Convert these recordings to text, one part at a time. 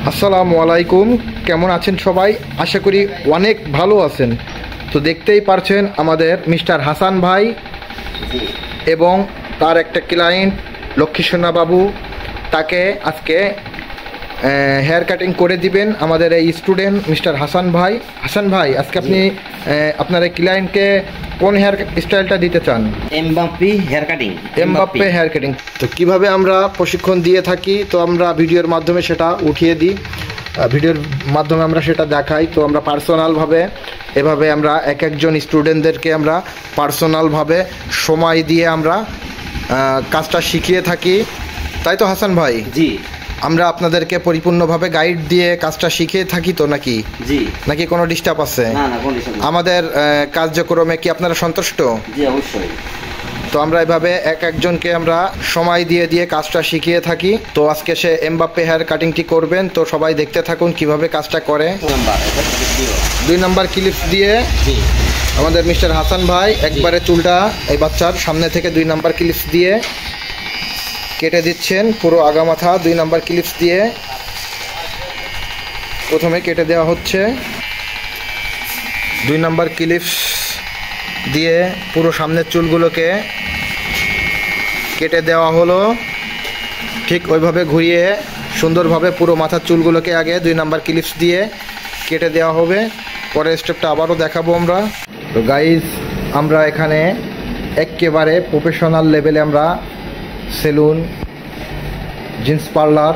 আসসালামু আলাইকুম, কেমন আছেন সবাই? আশা করি অনেক ভালো আছেন। তো দেখতেই পারছেন আমাদের মিস্টার হাসান ভাই এবং তার একটা ক্লায়েন্ট লক্ষ্মীসোনা বাবু, তাকে আজকে হেয়ার কাটিং করে দিবেন আমাদের এই স্টুডেন্ট মিস্টার হাসান ভাই। হাসান ভাই, আজকে আপনি আপনার এই ক্লায়েন্টকে কোন হেয়ার স্টাইলটা দিতে চান? Mbappe hair cutting. Mbappe hair cutting. তো কিভাবে আমরা প্রশিক্ষণ দিয়ে থাকি, তো আমরা ভিডিওর মাধ্যমে সেটা উঠিয়ে দিই, ভিডিওর মাধ্যমে আমরা সেটা দেখাই। তো আমরা পার্সোনালভাবে এভাবে আমরা একজন স্টুডেন্টদেরকে আমরা পার্সোনালভাবে সময় দিয়ে আমরা কাজটা শিখিয়ে থাকি, তাই তো হাসান ভাই? জি। আমরা আপনাদেরকে পরিপূর্ণভাবে গাইড দিয়ে কাজটা শিখিয়ে থাকি তো নাকি? জি। নাকি কোনো ডিস্টার্ব আছে? না না, কোনো ডিস্টার্ব নেই। আমাদের কার্যক্রমে কি আপনারা সন্তুষ্ট? জি, অবশ্যই। তো আমরা এভাবে একজনকে আমরা সময় দিয়ে দিয়ে কাজটা শিখিয়ে থাকি। তো আজকে সে এমবাপ্পে হেয়ার কাটিংটি করবেন, তো সবাই দেখতে থাকুন কিভাবে কাজটা করে। 2 নাম্বার ক্লিপস দিয়ে আমাদের মিস্টার হাসান ভাই একবারে চুলটা এই বাচ্চার সামনে থেকে 2 নাম্বার ক্লিপস দিয়ে কেটে দিচ্ছেন। পুরো আগামাথা 2 নাম্বার ক্লিপস দিয়ে প্রথমে কেটে দেওয়া হচ্ছে। 2 নাম্বার ক্লিপস দিয়ে পুরো সামনের চুলগুলোকে কেটে দেওয়া হলো। ঠিক ওইভাবে ঘুরিয়ে সুন্দরভাবে পুরো মাথার চুলগুলোকে আগে 2 নাম্বার ক্লিপস দিয়ে কেটে দেওয়া হবে। পরের স্টেপটা আবারও দেখাবো আমরা। তো গাইজ, আমরা এখানে একেবারে প্রফেশনাল লেভেলে আমরা সেলুন, জিন্স পার্লার,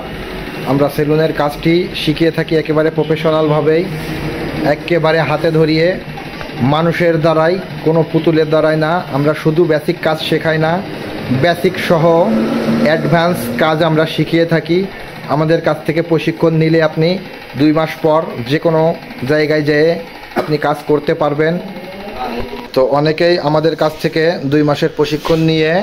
আমরা সেলুনের কাজটি শিখিয়ে থাকি একেবারে প্রফেশনালভাবেই, একেবারে হাতে ধরিয়ে, মানুষের দ্বারাই, কোনো পুতুলের দ্বারাই না। আমরা শুধু বেসিক কাজ শেখাই না, বেসিক সহ অ্যাডভান্স কাজ আমরা শিখিয়ে থাকি। আমাদের কাছ থেকে প্রশিক্ষণ নিলে আপনি 2 মাস পর যে কোনো জায়গায় যেয়ে আপনি কাজ করতে পারবেন। তো অনেকেই আমাদের কাছ থেকে 2 মাসের প্রশিক্ষণ নিয়ে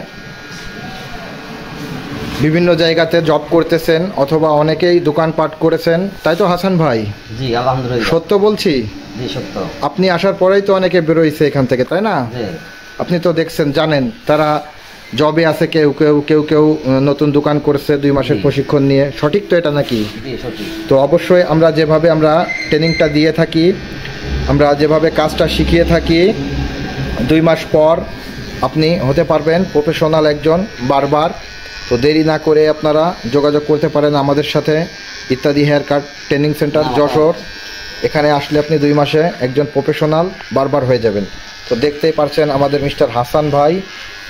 বিভিন্ন জায়গাতে জব করতেছেন, অথবা অনেকেই দোকানপাট করেছেন, তাই তো হাসান ভাই? জি, আলহামদুলিল্লাহ। সত্য বলছি? জি, সত্য। আপনি আসার পরেই তো অনেকে বেরোইছে এখান থেকে, তাই না? আপনি তো দেখছেন, জানেন তারা জবে আছে, কেউ কেউ কেউ কেউ নতুন দোকান করছে 2 মাসের প্রশিক্ষণ নিয়ে। সঠিক তো এটা নাকি? জি, সঠিক। তো অবশ্যই আমরা যেভাবে আমরা ট্রেনিংটা দিয়ে থাকি, আমরা যেভাবে কাজটা শিখিয়ে থাকি, 2 মাস পর আপনি হতে পারবেন প্রফেশনাল একজন বারবার। তো দেরি না করে আপনারা যোগাযোগ করতে পারেন আমাদের সাথে। Ittadi hair cut training centre, Jessore. এখানে আসলে আপনি 2 মাসে একজন প্রফেশনাল বারবার হয়ে যাবেন। তো দেখতেই পারছেন আমাদের মিস্টার হাসান ভাই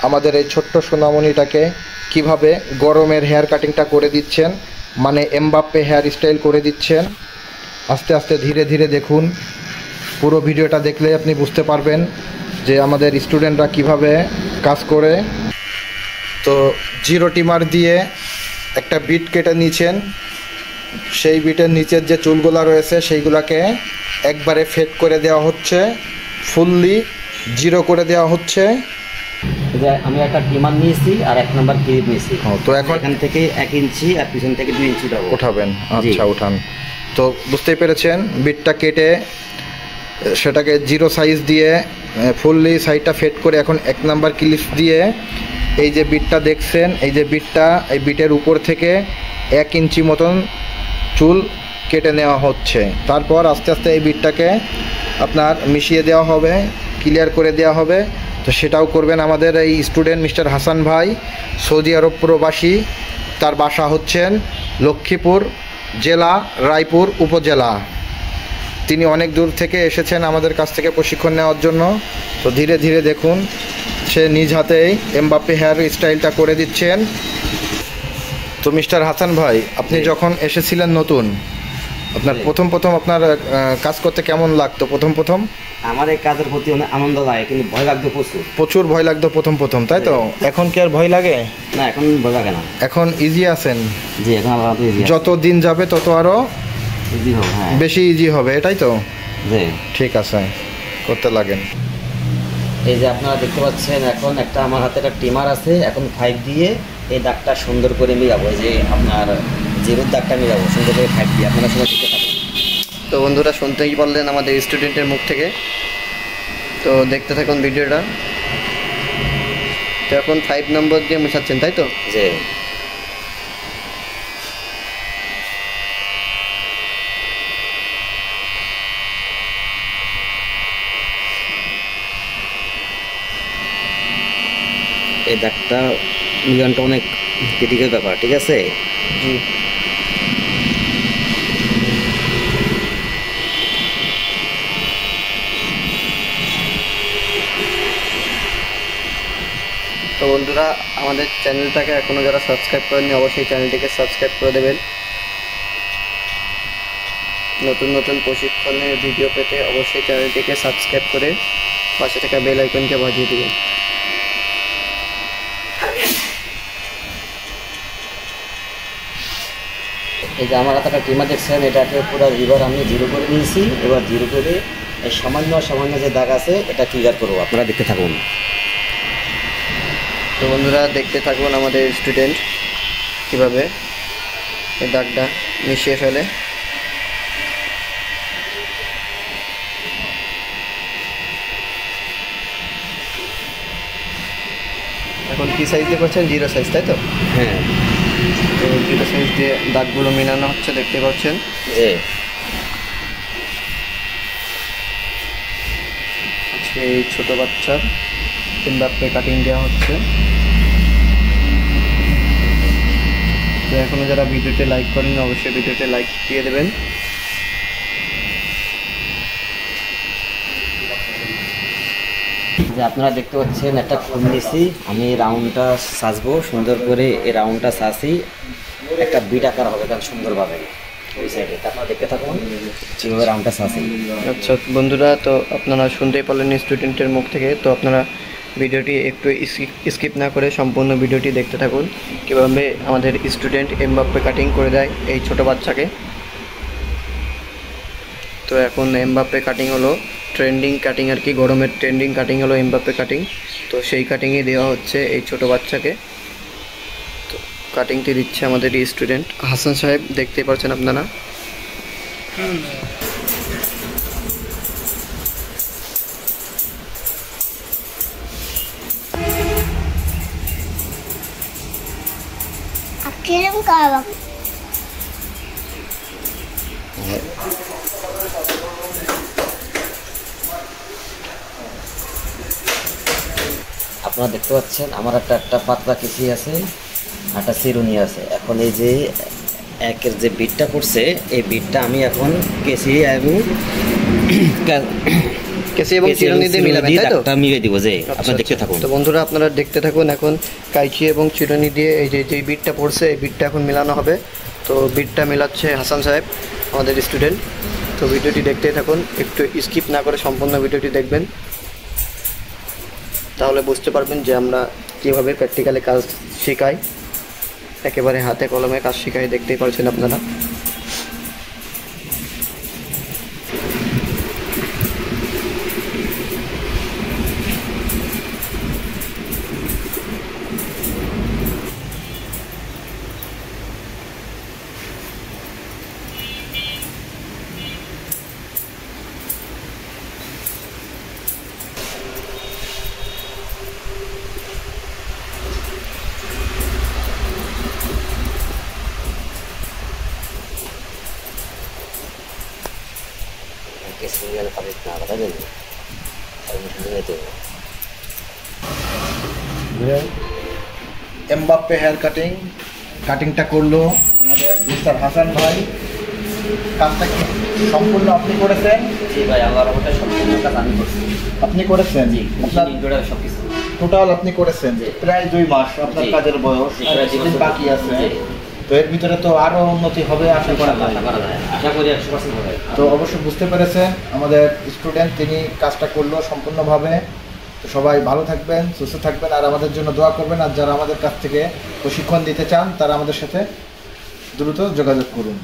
আমাদের এই ছোট্ট সোনামণিটাকে কিভাবে গরমের হেয়ার কাটিংটা করে দিচ্ছেন, মানে এমবাপ্পে হেয়ার স্টাইল করে দিচ্ছেন। আস্তে আস্তে ধীরে ধীরে দেখুন, পুরো ভিডিওটা দেখলে আপনি বুঝতে পারবেন যে আমাদের স্টুডেন্টরা কিভাবে কাজ করে। তো জিরো টিমার দিয়ে একটা বিট কেটে নিয়েছেন, সেই বিটের নিচের যে চুলগুলা রয়েছে সেইগুলাকে একবারে ফেড করে দেওয়া হচ্ছে, ফুললি জিরো করে দেওয়া হচ্ছে। আমি একটা টিমার নিয়েছি আর 1 নাম্বার ক্লিপ নিয়েছি। তো এখন এখান থেকে 1 ইঞ্চি আর পিছন থেকে 2 ইঞ্চি উঠাবেন। আচ্ছা, উঠান। তো বুঝতেই পেরেছেন, বিটটা কেটে সেটাকে জিরো সাইজ দিয়ে ফুললি সাইডটা ফেড করে এখন 1 নাম্বার ক্লিপ দিয়ে এই যে বিটটা দেখছেন, এই যে বিটটা, এই বিটের উপর থেকে 1 ইঞ্চি মতন চুল কেটে নেওয়া হচ্ছে। তারপর আস্তে আস্তে এই বিটটাকে আপনার মিশিয়ে দেওয়া হবে, ক্লিয়ার করে দেওয়া হবে। তো সেটাও করবেন আমাদের এই স্টুডেন্ট মিস্টার হাসান ভাই, সৌদি আরব প্রবাসী। তার বাসা হচ্ছেন লক্ষ্মীপুর জেলা, রায়পুর উপজেলা। তিনি অনেক দূর থেকে এসেছেন আমাদের কাছ থেকে প্রশিক্ষণ নেওয়ার জন্য। তো ধীরে ধীরে দেখুন, সে নিজ হাতেই এমবাপ্পে হেয়ার স্টাইলটা করে দিচ্ছেন। তো মিস্টার হাসান ভাই, আপনি যখন এসেছিলেন নতুন, আপনার প্রথম আপনার কাজ করতে কেমন লাগতো? প্রথম আমার এই কাজের প্রতি অনেক আনন্দ লাগে, কিন্তু ভয় লাগতো প্রচুর ভয় লাগতো প্রথম, তাই তো? এখন কি আর ভয় লাগে? না, এখন ভয় লাগে না। এখন ইজি আছেন? জি, এখন আলাদা ইজি। যত দিন যাবে তত আরো ইজি হবে। হ্যাঁ, বেশি ইজি হবে, এটাই তো? জি, ঠিক আছে, করতে লাগেন। এই যে আপনারা দেখতে পাচ্ছেন, এখন একটা আমার হাতে একটা টিমার আছে। এখন 5 দিয়ে এই দাগটা সুন্দর করে মিলাবো। এই যে আপনার জিরোর দাগটা মিলাবো সুন্দর করে 5 দিয়ে। আপনারা সবাই দেখতে থাকুন। তো বন্ধুরা, শুনতেই পারলেন আমাদের স্টুডেন্টের মুখ থেকে। তো দেখতে থাকুন ভিডিওটা। তো এখন 5 নম্বর দিয়ে মেশাচ্ছেন, তাই তো? জি। এই দাগটা মিলানটা অনেক ক্রিটিক্যাল ব্যাপার, ঠিক আছে? জি। তো বন্ধুরা, আমাদের চ্যানেলটাকে এখনও যারা সাবস্ক্রাইব করেননি অবশ্যই চ্যানেলটিকে সাবস্ক্রাইব করে দেবেন। নতুন নতুন প্রশিক্ষণের ভিডিও পেতে অবশ্যই চ্যানেলটিকে সাবস্ক্রাইব করে পাশে থাকা বেল আইকনকে বাজিয়ে দেবেন। এই যে আমার হাতে একটা টিমার দেখছেন, এটাকে পুরো রিভার আমি জিরো করে নিয়েছি। এবার জিরো করে এই সামান্য সামান্য যে দাগ আছে এটা ক্লিয়ার করবো, আপনারা দেখতে থাকুন। তো বন্ধুরা, দেখতে থাকুন আমাদের স্টুডেন্ট কীভাবে এই দাগটা মিশিয়ে ফেলে। এখন কি সাইজ দিয়ে করছেন? জিরো সাইজ, তাই তো? হ্যাঁ, তো জিরো সাইজ দিয়ে দাগগুলো মেলানো হচ্ছে, দেখতে পাচ্ছেন। আজকে এই ছোটো বাচ্চার এমবাপ্পে কাটিং দেওয়া হচ্ছে। তো এখনও যারা ভিডিওতে লাইক করেন অবশ্যই ভিডিওতে লাইক দিয়ে দেবেন। যে আপনারা দেখতে পাচ্ছেন একটা খুন নিয়েছি, আমি রাউন্ডটা সাজবো সুন্দর করে। এই রাউন্ডটা সাজি একটা বিট আকার হবে কারণ সুন্দরভাবে ওই সাইডে। আপনারা দেখতে থাকুন যেভাবে রাউন্ডটা সাজি। আচ্ছা বন্ধুরা, তো আপনারা শুনতেই পারলেন স্টুডেন্টের মুখ থেকে। তো আপনারা ভিডিওটি একটু স্কিপ না করে সম্পূর্ণ ভিডিওটি দেখতে থাকুন কীভাবে আমাদের স্টুডেন্ট এমবাপ্পে কাটিং করে দেয় এই ছোট বাচ্চাকে। তো এখন এমবাপ্পে কাটিং হলো ট্রেন্ডিং কাটিং আর কি, গরমের ট্রেন্ডিং কাটিং হলো এমবাপ্পে কাটিং। তো সেই কাটিংই দেওয়া হচ্ছে এই ছোট বাচ্চাকে। তো কাটিংটি দিচ্ছে আমাদের এই স্টুডেন্ট হাসান সাহেব, দেখতেই পাচ্ছেন আপনারা। Kirim kahve. আপনারা দেখতে পাচ্ছেন আমার একটা পাতলা কেসি আছে, একটা চিরুনি আছে। এখন এই যে একের যে বিটটা পড়ছে এই বিটটা আমি এখন কেসি এবং চিরুনি দিয়ে মিলাবেন, তাই তো? মিলিয়ে দিব। যে আপনারা দেখতে থাকুন। তো বন্ধুরা, আপনারা দেখতে থাকুন। এখন কাইচি এবং চিরুনি দিয়ে এই যে বিটটা পড়ছে এই বিটটা এখন মেলানো হবে। তো বিটটা মেলাচ্ছে হাসান সাহেব, আমাদের স্টুডেন্ট। তো ভিডিওটি দেখতেই থাকুন, একটু স্কিপ না করে সম্পূর্ণ ভিডিওটি দেখবেন, তাহলে বুঝতে পারবেন যে আমরা কীভাবে প্র্যাকটিক্যালি কাজ শেখাই, একেবারে হাতে কলমে কাজ শেখাই। দেখতেই পারছেন আপনারা। এমবাপ্পে হেয়ার কাটিংটা করলো আমাদের মিস্টার হাসান ভাই। কাজটা কি সম্পূর্ণ আপনি করেছেন? জি ভাই, আমার ওটা সম্পূর্ণ কাজ আমি করছি। আপনি করেছেন? জি, আপনার সব কিছু টোটাল আপনি করেছেন প্রায় 2 মাস আপনার কাজের বয়স, আর বাকি আছে। তো এর ভিতরে তো আরো উন্নতি হবে আশা করা যায়। আশা করি 100% হবে। তো অবশ্যই বুঝতে পেরেছেন আমাদের স্টুডেন্ট, তিনি কাজটা করলো সম্পূর্ণভাবে। তো সবাই ভালো থাকবেন, সুস্থ থাকবেন, আর আমাদের জন্য দোয়া করবেন। আর যারা আমাদের কাছ থেকে প্রশিক্ষণ দিতে চান তারা আমাদের সাথে দ্রুত যোগাযোগ করুন।